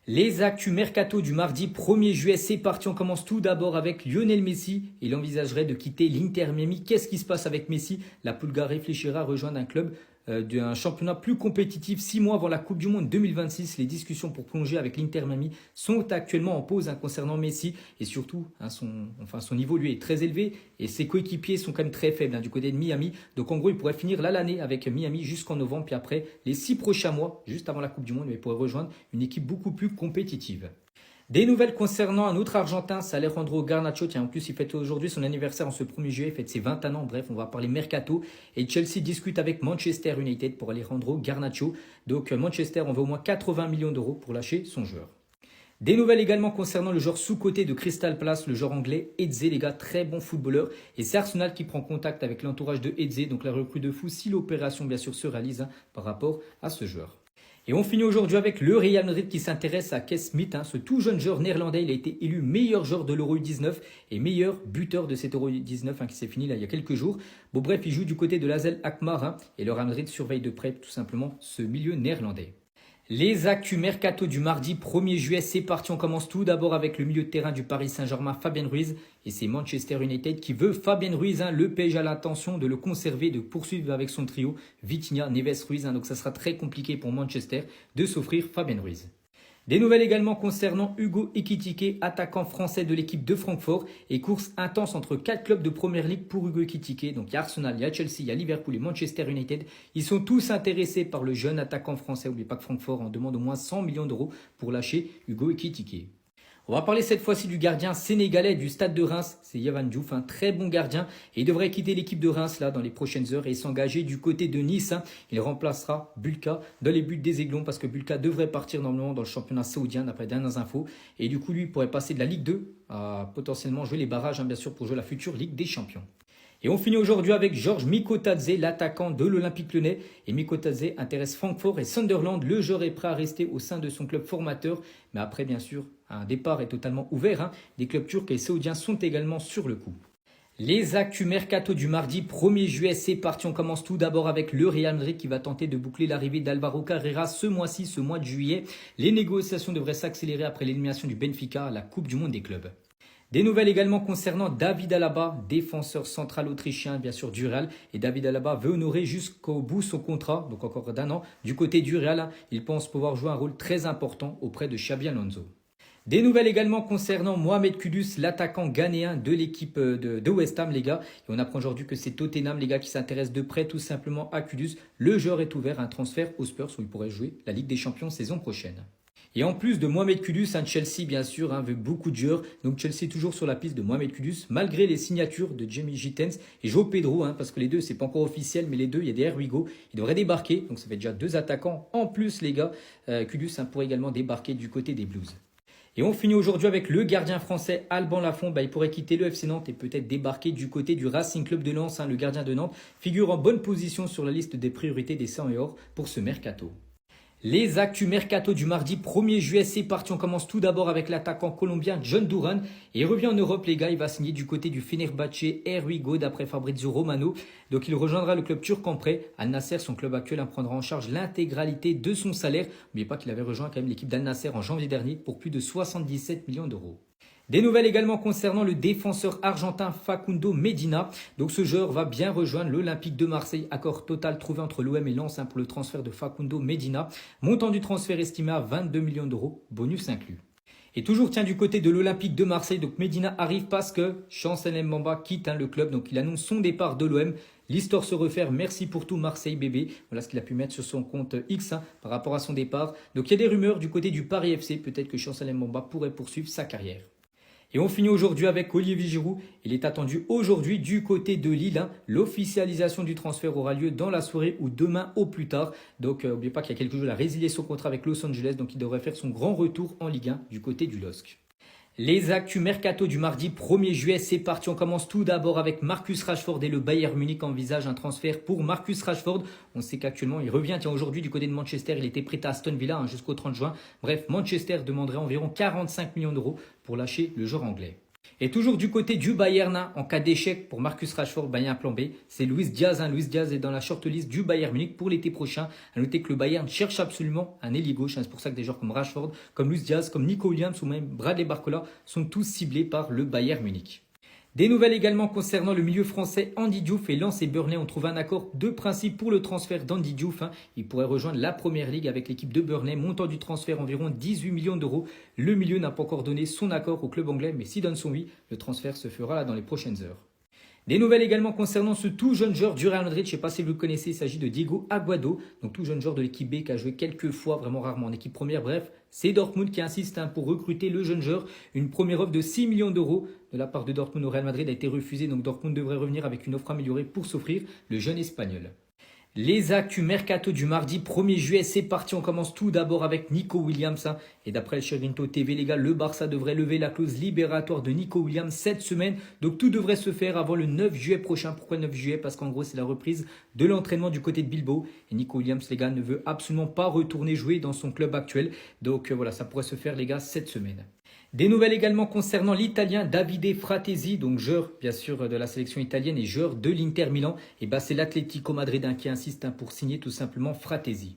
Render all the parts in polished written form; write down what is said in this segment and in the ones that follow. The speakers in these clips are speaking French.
Les actus mercato du mardi 1er juillet, c'est parti. On commence tout d'abord avec Lionel Messi. Il envisagerait de quitter l'Inter Miami. Qu'est-ce qui se passe avec Messi? La Pulga réfléchira à rejoindre un club d'un championnat plus compétitif 6 mois avant la Coupe du Monde 2026. Les discussions pour plonger avec l'Inter Miami sont actuellement en pause concernant Messi. Et surtout, son niveau lui est très élevé et ses coéquipiers sont quand même très faibles du côté de Miami. Donc en gros, il pourrait finir là l'année avec Miami jusqu'en novembre. Puis après, les 6 prochains mois, juste avant la Coupe du Monde, il pourrait rejoindre une équipe beaucoup plus compétitive. Des nouvelles concernant un autre Argentin, c'est Alejandro Garnacho. Tiens, en plus, il fête aujourd'hui son anniversaire en ce 1er juillet. Il fête ses 21 ans. Bref, on va parler mercato. Et Chelsea discute avec Manchester United pour Alejandro Garnacho. Donc, Manchester, on veut au moins 80 millions d'euros pour lâcher son joueur. Des nouvelles également concernant le joueur sous-coté de Crystal Palace, le joueur anglais Eze, les gars, très bon footballeur. Et c'est Arsenal qui prend contact avec l'entourage de Eze, donc la recrue de fou, si l'opération bien sûr se réalise par rapport à ce joueur. Et on finit aujourd'hui avec le Real Madrid qui s'intéresse à Kees Smit, ce tout jeune joueur néerlandais. Il a été élu meilleur joueur de l'Euro U19 et meilleur buteur de cet Euro U19 qui s'est fini là il y a quelques jours. Bon bref, il joue du côté de l'AZ Alkmaar et le Real Madrid surveille de près tout simplement ce milieu néerlandais. Les actus mercato du mardi 1er juillet, c'est parti. On commence tout d'abord avec le milieu de terrain du Paris Saint-Germain, Fabien Ruiz. Et c'est Manchester United qui veut Fabien Ruiz. Le PSG a l'intention de le conserver, de poursuivre avec son trio Vitinha, Neves, Ruiz. Donc ça sera très compliqué pour Manchester de s'offrir Fabien Ruiz. Des nouvelles également concernant Hugo Ekitike, attaquant français de l'équipe de Francfort. Et course intense entre 4 clubs de Première Ligue pour Hugo Ekitike. Donc il y a Arsenal, il y a Chelsea, il y a Liverpool et Manchester United. Ils sont tous intéressés par le jeune attaquant français. N'oubliez pas que Francfort en demande au moins 100 millions d'euros pour lâcher Hugo Ekitike. On va parler cette fois-ci du gardien sénégalais du Stade de Reims, c'est Yavan Diouf, un très bon gardien. Et il devrait quitter l'équipe de Reims là dans les prochaines heures et s'engager du côté de Nice. Il remplacera Bulka dans les buts des Aiglons parce que Bulka devrait partir normalement dans le championnat saoudien d'après dernières infos. Et du coup, lui pourrait passer de la Ligue 2 à potentiellement jouer les barrages bien sûr pour jouer la future Ligue des Champions. Et on finit aujourd'hui avec Georges Mikotadze, l'attaquant de l'Olympique Lyonnais. Et Mikotadze intéresse Francfort et Sunderland. Le joueur est prêt à rester au sein de son club formateur. Mais après, bien sûr, un départ est totalement ouvert. Des clubs turcs et saoudiens sont également sur le coup. Les actus mercato du mardi 1er juillet, c'est parti. On commence tout d'abord avec le Real Madrid qui va tenter de boucler l'arrivée d'Alvaro Carrera ce mois-ci, ce mois de juillet. Les négociations devraient s'accélérer après l'élimination du Benfica à la Coupe du Monde des clubs. Des nouvelles également concernant David Alaba, défenseur central autrichien bien sûr du Real. Et David Alaba veut honorer jusqu'au bout son contrat, donc encore d'1 an. Du côté du Real, il pense pouvoir jouer un rôle très important auprès de Xabi Alonso. Des nouvelles également concernant Mohamed Kudus, l'attaquant ghanéen de l'équipe de West Ham, les gars. Et on apprend aujourd'hui que c'est Tottenham, les gars, qui s'intéresse de près tout simplement à Kudus. Le joueur est ouvert à un transfert aux Spurs où il pourrait jouer la Ligue des Champions saison prochaine. Et en plus de Mohamed Kudus, Chelsea bien sûr veut beaucoup de joueurs. Donc Chelsea toujours sur la piste de Mohamed Kudus malgré les signatures de Jamie Gittens et João Pedro parce que les deux c'est pas encore officiel mais les deux il y a des Here We Go. Ils devraient débarquer donc ça fait déjà 2 attaquants en plus les gars. Kudus pourrait également débarquer du côté des Blues. Et on finit aujourd'hui avec le gardien français Alban Lafont. Il pourrait quitter le FC Nantes et peut-être débarquer du côté du Racing Club de Lens. Le gardien de Nantes figure en bonne position sur la liste des priorités des 100 et or pour ce mercato. Les actus mercato du mardi 1er juillet, c'est parti. On commence tout d'abord avec l'attaquant colombien John Duran. Et il revient en Europe, les gars. Il va signer du côté du Fenerbahçe Here We Go d'après Fabrizio Romano. Donc il rejoindra le club turc en prêt. Al Nasser, son club actuel, prendra en charge l'intégralité de son salaire. N'oubliez pas qu'il avait rejoint quand même l'équipe d'Al Nasser en janvier dernier pour plus de 77 millions d'euros. Des nouvelles également concernant le défenseur argentin Facundo Medina. Donc ce joueur va bien rejoindre l'Olympique de Marseille. Accord total trouvé entre l'OM et Lens pour le transfert de Facundo Medina. Montant du transfert estimé à 22 millions d'euros, bonus inclus. Et toujours du côté de l'Olympique de Marseille, donc Medina arrive parce que Chancel Mbamba quitte le club. Donc il annonce son départ de l'OM. L'histoire se refaire, merci pour tout Marseille bébé. Voilà ce qu'il a pu mettre sur son compte X par rapport à son départ. Donc il y a des rumeurs du côté du Paris FC. Peut-être que Chancel Mbamba pourrait poursuivre sa carrière. Et on finit aujourd'hui avec Olivier Giroud. Il est attendu aujourd'hui du côté de Lille. L'officialisation du transfert aura lieu dans la soirée ou demain au plus tard. Donc n'oubliez pas qu'il y a quelques jours, il a résilié son contrat avec Los Angeles. Donc il devrait faire son grand retour en Ligue 1 du côté du LOSC. Les actus mercato du mardi 1er juillet, c'est parti. On commence tout d'abord avec Marcus Rashford et le Bayern Munich envisage un transfert pour Marcus Rashford. On sait qu'actuellement, il revient aujourd'hui du côté de Manchester. Il était prêt à Aston Villa jusqu'au 30 juin. Bref, Manchester demanderait environ 45 millions d'euros pour lâcher le joueur anglais. Et toujours du côté du Bayern, hein, en cas d'échec pour Marcus Rashford, il y a un plan B. C'est Luis Diaz. Luis Diaz est dans la shortlist du Bayern Munich pour l'été prochain. À noter que le Bayern cherche absolument un ailier gauche. C'est pour ça que des joueurs comme Rashford, comme Luis Diaz, comme Nico Williams ou même Bradley Barcola sont tous ciblés par le Bayern Munich. Des nouvelles également concernant le milieu français Andy Diouf et Lens et Burnley ont trouvé un accord de principe pour le transfert d'Andy Diouf. Il pourrait rejoindre la première ligue avec l'équipe de Burnley. Montant du transfert environ 18 millions d'euros. Le milieu n'a pas encore donné son accord au club anglais, mais s'il donne son oui, le transfert se fera là dans les prochaines heures. Des nouvelles également concernant ce tout jeune joueur du Real Madrid. Je ne sais pas si vous le connaissez, il s'agit de Diego Aguado, donc tout jeune joueur de l'équipe B qui a joué quelques fois, vraiment rarement en équipe première. Bref, c'est Dortmund qui insiste pour recruter le jeune joueur. Une première offre de 6 millions d'euros de la part de Dortmund au Real Madrid a été refusée, donc Dortmund devrait revenir avec une offre améliorée pour s'offrir le jeune espagnol. Les actus mercato du mardi 1er juillet, c'est parti. On commence tout d'abord avec Nico Williams. Et d'après le Chiringuito TV, les gars, le Barça devrait lever la clause libératoire de Nico Williams cette semaine. Donc tout devrait se faire avant le 9 juillet prochain. Pourquoi le 9 juillet? Parce qu'en gros, c'est la reprise de l'entraînement du côté de Bilbao. Et Nico Williams, les gars, ne veut absolument pas retourner jouer dans son club actuel. Donc voilà, ça pourrait se faire, les gars, cette semaine. Des nouvelles également concernant l'Italien Davide Fratesi, donc joueur bien sûr de la sélection italienne et joueur de l'Inter Milan. Et c'est l'Atlético Madrid qui insiste pour signer tout simplement Fratesi.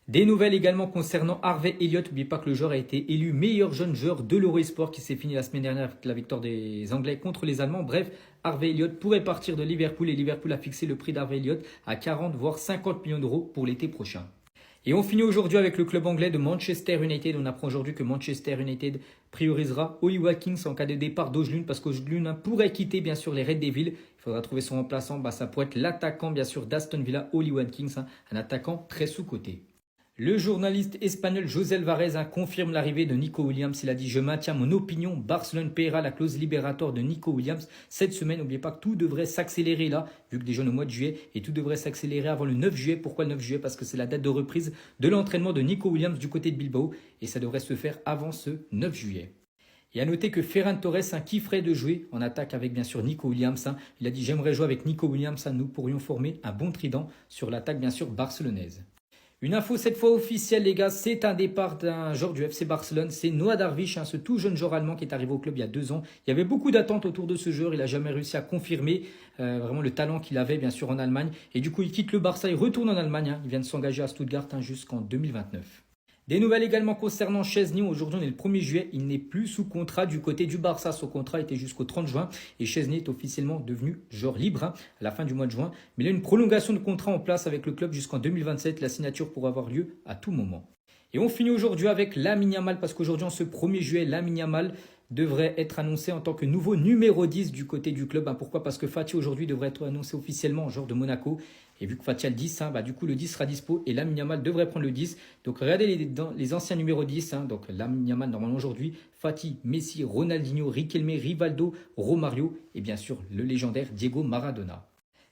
Des nouvelles également concernant Harvey Elliott. N'oubliez pas que le joueur a été élu meilleur jeune joueur de l'Euro-Sport qui s'est fini la semaine dernière avec la victoire des Anglais contre les Allemands. Bref, Harvey Elliott pourrait partir de Liverpool et Liverpool a fixé le prix d'Harvey Elliott à 40 voire 50 millions d'euros pour l'été prochain. Et on finit aujourd'hui avec le club anglais de Manchester United. On apprend aujourd'hui que Manchester United priorisera Ollie Watkins en cas de départ d'Ojlund parce qu'Ojlund pourrait quitter bien sûr les Red Devils. Il faudra trouver son remplaçant. Ça pourrait être l'attaquant bien sûr d'Aston Villa, Ollie Watkins, un attaquant très sous-coté. Le journaliste espagnol José Alvarez confirme l'arrivée de Nico Williams. Il a dit « Je maintiens mon opinion, Barcelone paiera la clause libératoire de Nico Williams cette semaine. » N'oubliez pas que tout devrait s'accélérer là, vu que déjà au mois de juillet, et tout devrait s'accélérer avant le 9 juillet. Pourquoi le 9 juillet? Parce que c'est la date de reprise de l'entraînement de Nico Williams du côté de Bilbao, et ça devrait se faire avant ce 9 juillet. Et à noter que Ferran Torres kifferait de jouer en attaque avec bien sûr Nico Williams. Il a dit « J'aimerais jouer avec Nico Williams, nous pourrions former un bon trident sur l'attaque bien sûr barcelonaise. » Une info cette fois officielle les gars, c'est un départ d'un joueur du FC Barcelone, c'est Noah Darwish, ce tout jeune joueur allemand qui est arrivé au club il y a 2 ans. Il y avait beaucoup d'attentes autour de ce joueur, il n'a jamais réussi à confirmer vraiment le talent qu'il avait bien sûr en Allemagne. Et du coup il quitte le Barça, il retourne en Allemagne, il vient de s'engager à Stuttgart jusqu'en 2029. Des nouvelles également concernant Szczęsny. Aujourd'hui, on est le 1er juillet. Il n'est plus sous contrat du côté du Barça. Son contrat était jusqu'au 30 juin. Et Szczęsny est officiellement devenu joueur libre à la fin du mois de juin. Mais il y a une prolongation de contrat en place avec le club jusqu'en 2027. La signature pourra avoir lieu à tout moment. Et on finit aujourd'hui avec Lamine Yamal. Parce qu'aujourd'hui, en ce 1er juillet, Lamine Yamal devrait être annoncé en tant que nouveau numéro 10 du côté du club. Pourquoi? Parce que Fati aujourd'hui devrait être annoncé officiellement en joueur de Monaco. Et vu que Fati a le 10, du coup le 10 sera dispo et Lamine Yamal devrait prendre le 10. Donc regardez les anciens numéros 10. Donc Lamine Yamal normalement aujourd'hui, Fati, Messi, Ronaldinho, Riquelme, Rivaldo, Romario et bien sûr le légendaire Diego Maradona.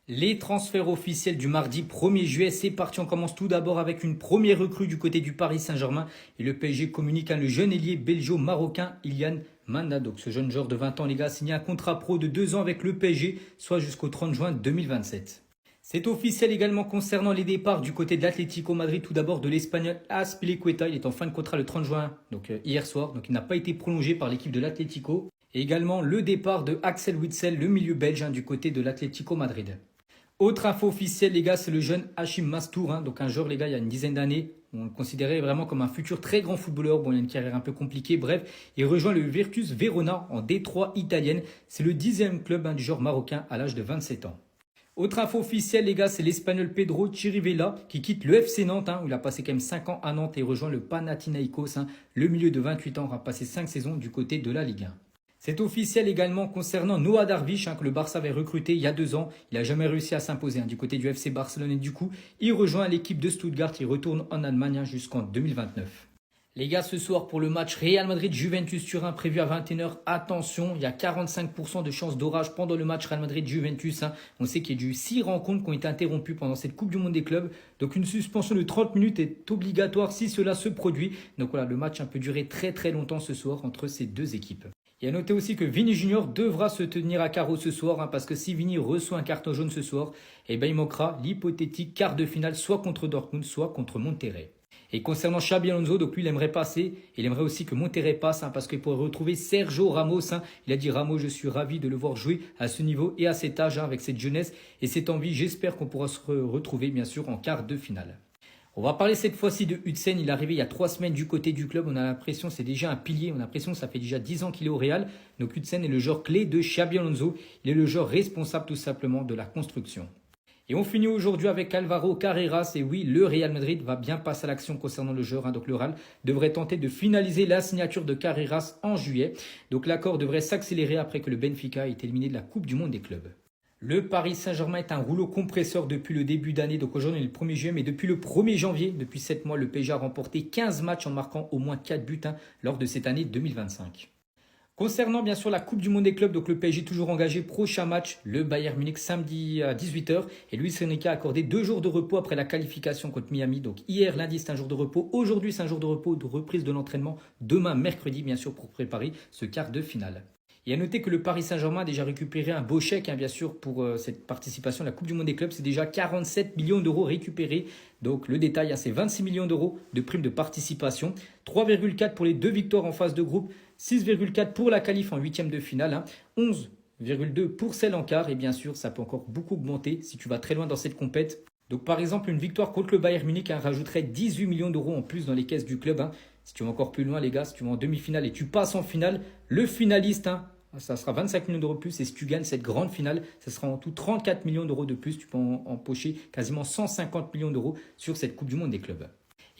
Les transferts officiels du mardi 1er juillet, c'est parti. On commence tout d'abord avec une première recrue du côté du Paris Saint-Germain. Et le PSG communique le jeune ailier belgeo-marocain Ilian Manda. Donc ce jeune joueur de 20 ans, les gars, a signé un contrat pro de 2 ans avec le PSG, soit jusqu'au 30 juin 2027. C'est officiel également concernant les départs du côté de l'Atlético Madrid. Tout d'abord de l'Espagnol Azpilicueta. Il est en fin de contrat le 30 juin, donc hier soir. Donc il n'a pas été prolongé par l'équipe de l'Atlético. Et également le départ de Axel Witsel, le milieu belge du côté de l'Atlético Madrid. Autre info officielle, les gars, c'est le jeune Hachim Mastour. Donc un joueur, les gars, il y a une dizaine d'années, on le considérait vraiment comme un futur très grand footballeur. Bon, il a une carrière un peu compliquée. Bref, il rejoint le Virtus Verona en D3 italienne. C'est le 10e club du joueur marocain à l'âge de 27 ans. Autre info officielle, les gars, c'est l'Espagnol Pedro Chirivella qui quitte le FC Nantes, où il a passé quand même 5 ans à Nantes et rejoint le Panathinaikos. Le milieu de 28 ans aura passé 5 saisons du côté de la Ligue 1. C'est officiel également concernant Noah Darwish, que le Barça avait recruté il y a 2 ans. Il n'a jamais réussi à s'imposer du côté du FC Barcelone et du coup, il rejoint l'équipe de Stuttgart. Il retourne en Allemagne jusqu'en 2029. Les gars, ce soir pour le match Real Madrid-Juventus Turin prévu à 21 h, attention, il y a 45% de chances d'orage pendant le match Real Madrid-Juventus. On sait qu'il y a eu 6 rencontres qui ont été interrompues pendant cette Coupe du Monde des clubs. Donc une suspension de 30 minutes est obligatoire si cela se produit. Donc voilà, le match peut durer très très longtemps ce soir entre ces deux équipes. Et à noter aussi que Vini Junior devra se tenir à carreau ce soir, parce que si Vini reçoit un carton jaune ce soir, il manquera l'hypothétique quart de finale soit contre Dortmund, soit contre Monterrey. Et concernant Xabi Alonso, donc lui, il aimerait passer. Il aimerait aussi que Monterrey passe parce qu'il pourrait retrouver Sergio Ramos. Il a dit Ramos, je suis ravi de le voir jouer à ce niveau et à cet âge avec cette jeunesse et cette envie. J'espère qu'on pourra se retrouver bien sûr en quart de finale. On va parler cette fois-ci de Huijsen. Il est arrivé il y a 3 semaines du côté du club. On a l'impression que c'est déjà un pilier. On a l'impression que ça fait déjà 10 ans qu'il est au Real. Donc Huijsen est le joueur clé de Xabi Alonso. Il est le joueur responsable tout simplement de la construction. Et on finit aujourd'hui avec Álvaro Carreras. Et oui, le Real Madrid va bien passer à l'action concernant le joueur. Donc le Real devrait tenter de finaliser la signature de Carreras en juillet. Donc l'accord devrait s'accélérer après que le Benfica ait été éliminé de la Coupe du Monde des clubs. Le Paris Saint-Germain est un rouleau compresseur depuis le début d'année. Donc aujourd'hui, on est le 1er juillet, mais depuis le 1er janvier, depuis 7 mois, le PSG a remporté 15 matchs en marquant au moins 4 buts lors de cette année 2025. Concernant bien sûr la Coupe du Monde des clubs, donc le PSG est toujours engagé. Prochain match, le Bayern Munich samedi à 18 h. Et Luis Enrique a accordé 2 jours de repos après la qualification contre Miami. Donc hier, lundi, c'est un jour de repos. Aujourd'hui, c'est un jour de repos, de reprise de l'entraînement. Demain, mercredi, bien sûr, pour préparer ce quart de finale. Et à noter que le Paris Saint-Germain a déjà récupéré un beau chèque, bien sûr, pour cette participation à la Coupe du Monde des clubs. C'est déjà 47 millions d'euros récupérés. Donc le détail, c'est 26 millions d'euros de primes de participation. 3,4 pour les 2 victoires en phase de groupe. 6,4 pour la qualif en 8e de finale. 11,2 pour celle en quart. Et bien sûr, ça peut encore beaucoup augmenter si tu vas très loin dans cette compète. Donc par exemple, une victoire contre le Bayern Munich rajouterait 18 millions d'euros en plus dans les caisses du club. Si tu vas encore plus loin, les gars, si tu vas en demi-finale et tu passes en finale, le finaliste, ça sera 25 millions d'euros de plus. Et si tu gagnes cette grande finale, ça sera en tout 34 millions d'euros de plus. Tu peux empocher quasiment 150 millions d'euros sur cette Coupe du Monde des clubs.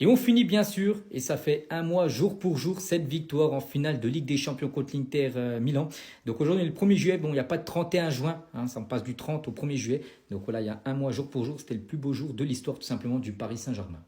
Et on finit bien sûr, et ça fait un mois jour pour jour, cette victoire en finale de Ligue des Champions contre l'Inter Milan. Donc aujourd'hui, le 1er juillet, bon, il n'y a pas de 31 juin, ça passe du 30 au 1er juillet. Donc voilà, il y a un mois jour pour jour, c'était le plus beau jour de l'histoire tout simplement du Paris Saint-Germain.